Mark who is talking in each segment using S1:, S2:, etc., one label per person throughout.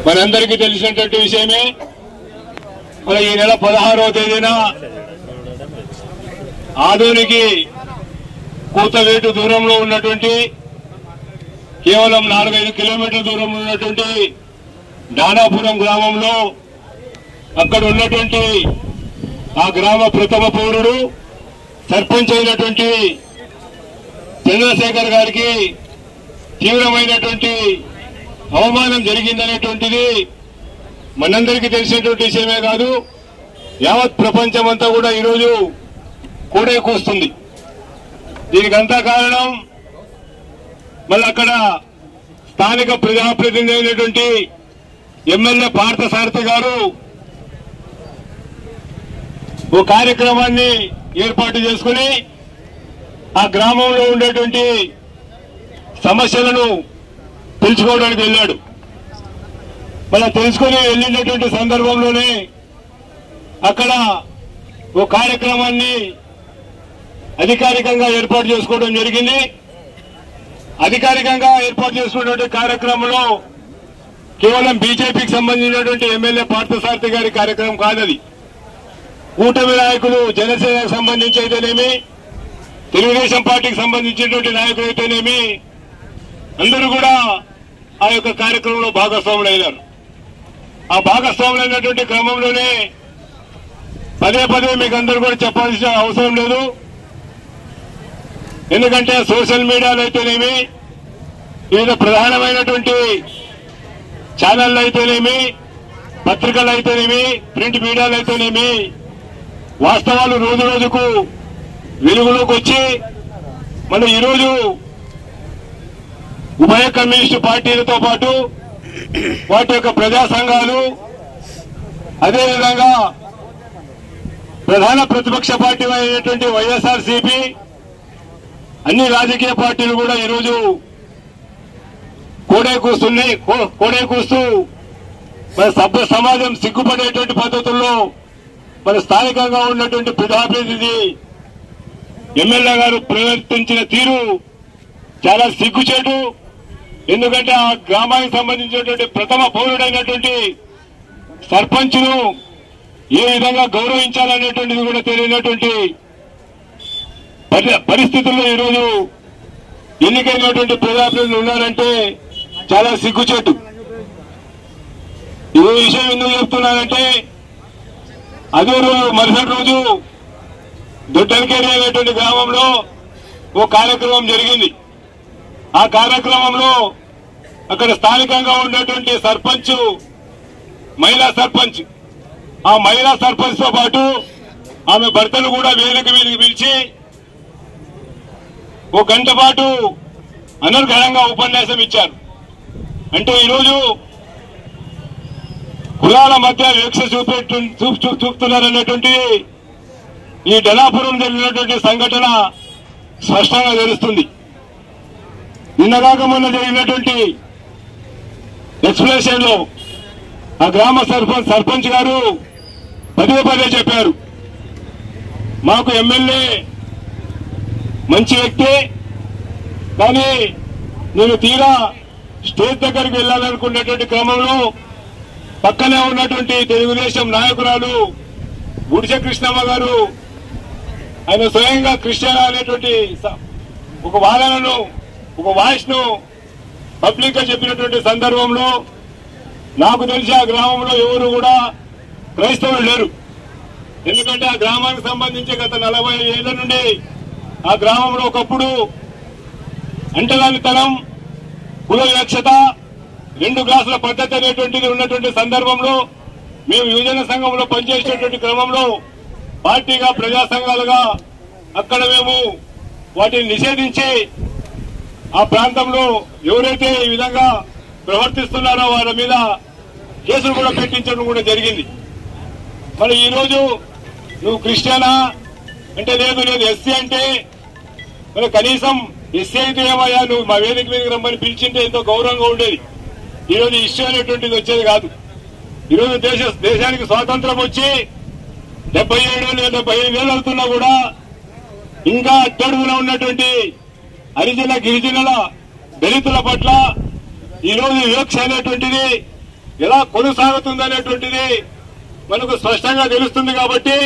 S1: మనందరికీ తెలిసినటువంటి విషయమే. మన ఈ నెల 16వ తేదీన ఆదోనికి కూతవేటు దూరంలో ఉన్నటువంటి కేవలం 4-5 కిలోమీటర్ల దూరంలో ఉన్నటువంటి దానాపురం గ్రామంలో అక్కడ ఉన్నటువంటి ఆ గ్రామ ప్రథమ పౌరుడు సర్పంచ్ అయినటువంటి చంద్రశేఖర్ గారికి తీవ్రమైనటువంటి అవమానం జరిగిందనేటువంటిది మనందరికీ తెలిసినటువంటి విషయమే కాదు, యావత్ ప్రపంచమంతా కూడా ఈరోజు కూడేకొస్తుంది. దీనికంతా కారణం మళ్ళీ అక్కడ స్థానిక ప్రజాప్రతినిధి అయినటువంటి ఎమ్మెల్యే పార్థసారథి గారు ఓ కార్యక్రమాన్ని ఏర్పాటు చేసుకుని ఆ గ్రామంలో ఉండేటువంటి సమస్యలను తెలుసుకోవడానికి వెళ్ళాడు. మళ్ళా తెలుసుకుని వెళ్ళినటువంటి సందర్భంలోనే అక్కడ ఓ కార్యక్రమాన్ని అధికారికంగా ఏర్పాటు చేసుకోవడం జరిగింది. అధికారికంగా ఏర్పాటు చేసుకున్నటువంటి కార్యక్రమంలో కేవలం బీజేపీకి సంబంధించినటువంటి ఎమ్మెల్యే పార్థసారథి గారి కార్యక్రమం కాదది. కూటమి నాయకులు జనసేనకు సంబంధించి అయితేనేమి, తెలుగుదేశం పార్టీకి సంబంధించినటువంటి నాయకులు అయితేనేమి అందరూ కూడా ఆ యొక్క కార్యక్రమంలో భాగస్వాములయ్యారు. ఆ భాగస్వాములైనటువంటి క్రమంలోనే పదే పదే మీకు అందరూ కూడా చెప్పాల్సిన అవసరం లేదు. ఎందుకంటే సోషల్ మీడియాలో అయితేనేమి, వివిధ ప్రధానమైనటువంటి ఛానళ్ళు అయితేనేమి, పత్రికలు అయితేనేమి, ప్రింట్ మీడియాలు అయితేనేమి వాస్తవాలు రోజు రోజుకు వెలుగులోకి వచ్చి మన ఈరోజు ఉభయ కమ్యూనిస్టు పార్టీలతో పాటు వాటి యొక్క ప్రజా సంఘాలు, అదేవిధంగా ప్రధాన ప్రతిపక్ష పార్టీ అయినటువంటి వైఎస్ఆర్సీపీ, అన్ని రాజకీయ పార్టీలు కూడా ఈరోజు కోడేకూస్తూ మన సభ్య సమాజం సిగ్గుపడేటువంటి పద్ధతుల్లో మన స్థానికంగా ఉన్నటువంటి ప్రజాప్రతినిధి ఎమ్మెల్యే గారు ప్రవర్తించిన తీరు చాలా సిగ్గుచేటు. ఎందుకంటే ఆ గ్రామానికి సంబంధించినటువంటి ప్రథమ పౌరుడైనటువంటి సర్పంచ్ను ఏ విధంగా గౌరవించాలనేటువంటిది కూడా తెలియనటువంటి పరిస్థితుల్లో ఈరోజు ఎన్నికైనటువంటి ప్రజాప్రతినిధులు ఉన్నారంటే చాలా సిగ్గుచేటు. ఈ విషయం ఎందుకు చెప్తున్నానంటే అదే రోజు మరుసటి రోజు దొడ్డలకేరి అనేటువంటి గ్రామంలో ఓ కార్యక్రమం జరిగింది. ఆ కార్యక్రమంలో అక్కడ స్థానికంగా ఉన్నటువంటి సర్పంచ్, మహిళా సర్పంచ్, ఆ మహిళా సర్పంచ్ తో పాటు ఆమె భర్తను కూడా వేదిక మీదకి పిలిచి ఓ గంట పాటు అనర్గళంగా ఉపన్యాసం ఇచ్చారు. అంటే ఈరోజు కులాల మధ్య వివక్ష చూపుతున్నారనేటువంటి ఈ డలాపురం జరిగినటువంటి సంఘటన స్పష్టంగా తెలుస్తుంది. నిన్నగాక మొన్న జరిగినటువంటి ఎక్స్ప్రెషన్ లో ఆ గ్రామ సర్పంచ్ గారు పదే పదే చెప్పారు, మాకు ఎమ్మెల్యే మంచి వ్యక్తి, కానీ నేను తీరా స్టేజ్ దగ్గరికి వెళ్లాలనుకున్నటువంటి క్రమంలో పక్కనే ఉన్నటువంటి తెలుగుదేశం నాయకురాలు గుడిసె కృష్ణమ్మ గారు ఆయన స్వయంగా క్రిస్టియన్ అనేటువంటి ఒక వాదనను, ఒక వాయిస్ ను పబ్లిక్ గా చెప్పినటువంటి సందర్భంలో నాకు తెలిసి ఆ గ్రామంలో ఎవరు కూడా క్రైస్తవులు లేరు. ఎందుకంటే ఆ గ్రామానికి సంబంధించి గత 40 ఏళ్ల నుండి ఆ గ్రామంలో ఒకప్పుడు అంటరానితనం, కుల వివక్షత, 2 గ్లాసుల పద్ధతి అనేటువంటిది ఉన్నటువంటి సందర్భంలో మేము యువజన సంఘంలో పనిచేసేటువంటి క్రమంలో పార్టీగా, ప్రజా సంఘాలుగా అక్కడ మేము వాటిని నిషేధించి ఆ ప్రాంతంలో ఎవరైతే ఈ విధంగా ప్రవర్తిస్తున్నారో వారి మీద కేసులు కూడా పెట్టించడం కూడా జరిగింది. మరి ఈ రోజు నువ్వు క్రిస్టియనా అంటే లేదు ఎస్సీ అంటే మరి కనీసం ఎస్సీ అయితే ఏమయ్యా నువ్వు మా వేదిక మీదకి రమ్మని పిలిచింటే ఎంతో గౌరవంగా ఉండేది. ఈరోజు ఇష్యూ అనేటువంటిది వచ్చేది కాదు. ఈరోజు దేశానికి స్వాతంత్రం వచ్చి 77 లేదా 75 ఏళ్ళు అవుతున్నా కూడా ఇంకా అట్టడుగున ఉన్నటువంటి హరిజన, గిరిజనుల, దళితుల పట్ల ఈరోజు వివక్ష అనేటువంటిది ఎలా కొనసాగుతుందనేటువంటిది మనకు స్పష్టంగా తెలుస్తుంది. కాబట్టి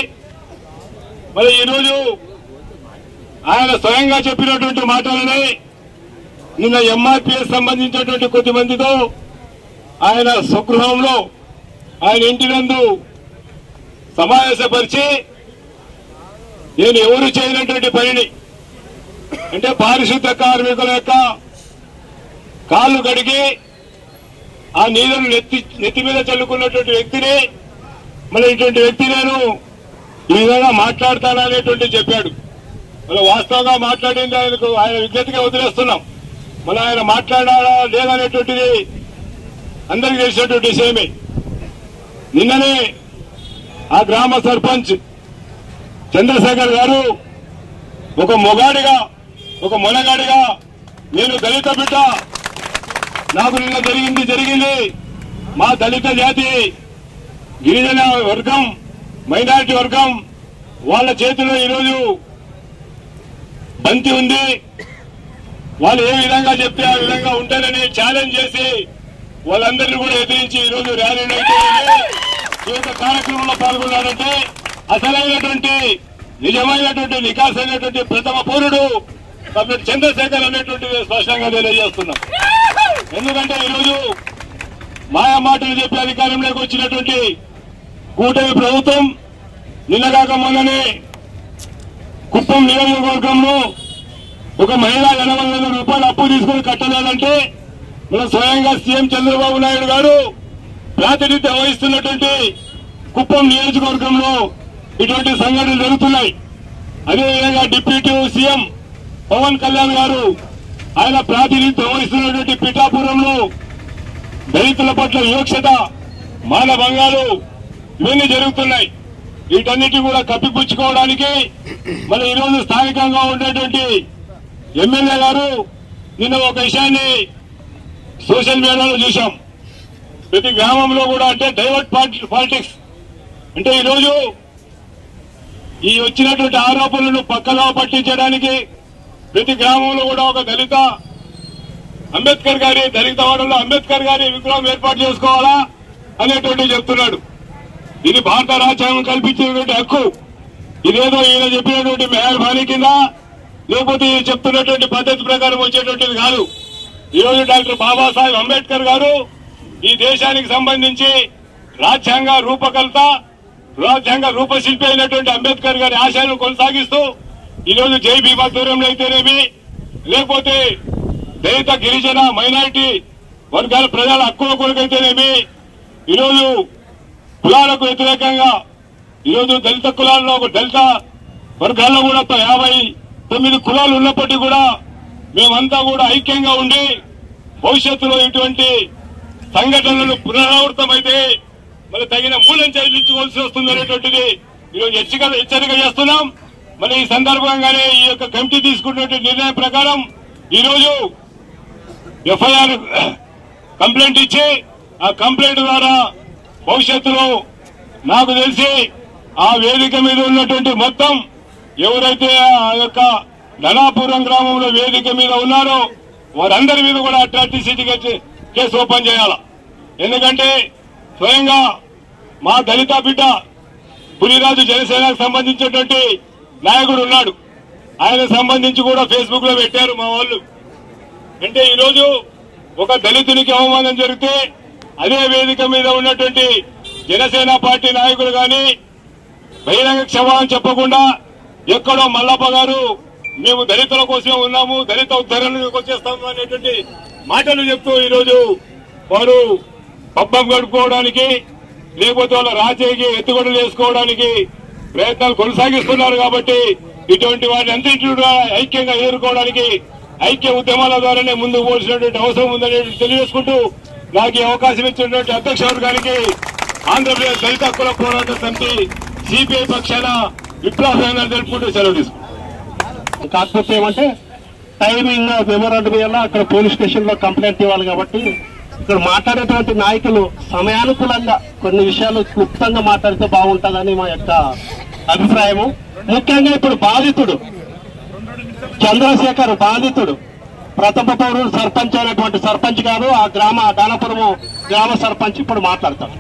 S1: మరి ఈరోజు ఆయన స్వయంగా చెప్పినటువంటి మాటలని నిన్న ఎంఆర్పీఎస్ సంబంధించినటువంటి కొద్దిమందితో ఆయన స్వగృహంలో ఆయన ఇంటి నందు సమావేశపరిచి నేను ఎవరు చేయనటువంటి పనిని అంటే పారిశుద్ధ కార్మికుల యొక్క కాళ్ళు కడిగి ఆ నీళ్లను నెత్తి మీద చల్లుకున్నటువంటి వ్యక్తిని మరి ఇటువంటి వ్యక్తి నేను ఈ విధంగా మాట్లాడతాననేటువంటి చెప్పాడు. మన వాస్తవంగా మాట్లాడింది ఆయన విజ్ఞతగా వదిలేస్తున్నాం. మన ఆయన మాట్లాడాలా లేదనేటువంటిది అందరికీ తెలిసినటువంటి విషయమే. నిన్ననే ఆ గ్రామ సర్పంచ్ చంద్రశేఖర్ గారు ఒక మొగాడిగా ఒక మొనగాడిగా నేను దళిత బిడ్డ, నాకు నిన్న జరిగింది మా దళిత జాతి గిరిజన వర్గం మైనారిటీ వర్గం వాళ్ళ చేతిలో ఈరోజు బంతి ఉంది, వాళ్ళు ఏ విధంగా చెప్తే ఆ విధంగా ఉంటారని ఛాలెంజ్ చేసి వాళ్ళందరినీ కూడా ఎదిరించి ఈరోజు ర్యాలీలు అయితే ఈ యొక్క కార్యక్రమంలో పాల్గొన్నారంటే అసలైనటువంటి నిజమైనటువంటి నికాసైనటువంటి ప్రథమ పౌరుడు డాక్టర్ చంద్రశేఖర్ అనేటువంటిది స్పష్టంగా తెలియజేస్తున్నాం. ఎందుకంటే ఈరోజు మాయా మాటలు చెప్పి అధికారంలోకి వచ్చినటువంటి కూటమి ప్రభుత్వం నిన్నగాక మొన్ననే కుప్పం నియోజకవర్గంలో ఒక మహిళ 800 రూపాయలు అప్పు తీసుకుని కట్టలేదంటే మన స్వయంగా సీఎం చంద్రబాబు నాయుడు గారు ప్రాతినిధ్యం వహిస్తున్నటువంటి కుప్పం నియోజకవర్గంలో ఇటువంటి సంఘటనలు జరుగుతున్నాయి. అదేవిధంగా డిప్యూటీ సీఎం పవన్ కళ్యాణ్ గారు ఆయన ప్రాతినిధ్యం వహిస్తున్నటువంటి పిఠాపురంలో దళితుల పట్ల వివక్షత మానభంగాలు ఇవన్నీ జరుగుతున్నాయి. వీటన్నిటి కూడా కప్పిపుచ్చుకోవడానికి మన ఈరోజు స్థానికంగా ఉండేటువంటి ఎమ్మెల్యే గారు నిన్న ఒక విషయాన్ని సోషల్ మీడియాలో చూశాం. ప్రతి గ్రామంలో కూడా అంటే డైవర్ట్ పాలిటిక్స్ అంటే ఈరోజు ఈ వచ్చినటువంటి ఆరోపణలను పక్కలో పట్టించడానికి ప్రతి గ్రామంలో కూడా ఒక దళిత వాడలో అంబేద్కర్ గారి విగ్రహం ఏర్పాటు చేసుకోవాలా అనేటువంటి చెప్తున్నాడు. ఇది భారత రాజ్యాంగం కల్పించినటువంటి హక్కు. ఇదేదో ఈయన చెప్పినటువంటి మెహర్బానీ కింద లేకపోతే చెప్తున్నటువంటి పద్ధతి ప్రకారం వచ్చేటువంటిది కాదు. ఈరోజు డాక్టర్ బాబాసాహెబ్ అంబేద్కర్ గారు ఈ దేశానికి సంబంధించి రాజ్యాంగ రూపశిల్పి అయినటువంటి అంబేద్కర్ గారి ఆశయాలను కొనసాగిస్తూ ఈరోజు జై భీమా దూరంలో అయితేనేమి లేకపోతే దళిత గిరిజన మైనారిటీ వర్గాల ప్రజల హక్కుల కొరకైతేనేమి ఈరోజు కులాలకు వ్యతిరేకంగా ఈరోజు దళిత కులాల్లో దళిత వర్గాల్లో కూడా 59 కులాలు ఉన్నప్పటికీ కూడా మేమంతా కూడా ఐక్యంగా ఉండి భవిష్యత్తులో ఇటువంటి సంఘటనలు పునరావృతమైతే మరి తగిన మూల్యం చెల్లించుకోవాల్సి వస్తుందనేటువంటిది ఈరోజు హెచ్చరిక చేస్తున్నాం. మరి ఈ సందర్భంగానే ఈ యొక్క కమిటీ తీసుకున్నటువంటి నిర్ణయం ప్రకారం ఈరోజు ఎఫ్ఐఆర్ కంప్లైంట్ ఇచ్చి ఆ కంప్లైంట్ ద్వారా భవిష్యత్తులో నాకు తెలిసి ఆ వేదిక మీద ఉన్నటువంటి మొత్తం ఎవరైతే ఆ యొక్క ధనాపురం గ్రామంలో వేదిక మీద ఉన్నారో వారందరి మీద కూడా అట్రాసిటీ కేసు ఓపెన్ చేయాల. ఎందుకంటే స్వయంగా మా దళిత బిడ్డ పులిరాజు జనసేనకు సంబంధించినటువంటి నాయకుడు ఉన్నాడు. ఆయన సంబంధించి కూడా ఫేస్బుక్ లో పెట్టారు మా వాళ్ళు. అంటే ఈరోజు ఒక దళితునికి అవమానం జరిగితే అదే వేదిక మీద ఉన్నటువంటి జనసేన పార్టీ నాయకులు గాని బహిరంగ క్షమాపణ చెప్పకుండా ఎక్కడో మల్లప్ప గారు మేము దళితుల కోసమే ఉన్నాము, దళిత ఉద్ధరణకు వచ్చేస్తాము అనేటువంటి మాటలు చెప్తూ ఈరోజు వారు పబ్బం గడుపుకోవడానికి లేకపోతే వాళ్ళ రాజకీయ ఎత్తుగడలు చేసుకోవడానికి ప్రయత్నాలు కొనసాగిస్తున్నారు. కాబట్టి ఇటువంటి వాటిని అంతటిని ఐక్యంగా ఎదుర్కోవడానికి ఐక్య ఉద్యమాల ద్వారానే ముందుకు పోల్సినటువంటి అవసరం ఉందని తెలియజేసుకుంటూ నాకు ఈ అవకాశం ఇచ్చినటువంటి అధ్యక్ష వర్గానికి ఆంధ్రప్రదేశ్ దళిత హక్కుల పోరాట సమితి సిపిఐ పక్షాన విప్లవాభినందనలు తెలుపుకుంటూ సెలవు తీసుకుంటాం.
S2: కాకపోతే ఏమంటే టైమింగ్ మెమోరాండం వల్ల అక్కడ పోలీస్ స్టేషన్ లో కంప్లైంట్ ఇవ్వాలి. కాబట్టి ఇక్కడ మాట్లాడేటువంటి నాయకులు సమయానుకూలంగా కొన్ని విషయాలు క్లుప్తంగా మాట్లాడితే బాగుంటుందని మా యొక్క అభిప్రాయము. ముఖ్యంగా ఇప్పుడు బాధితుడు చంద్రశేఖర్ బాధితుడు ప్రథమ పౌరుడు సర్పంచ్ అయినటువంటి సర్పంచ్ గారు ఆ గ్రామ దానపురము గ్రామ సర్పంచ్ ఇప్పుడు మాట్లాడతారు.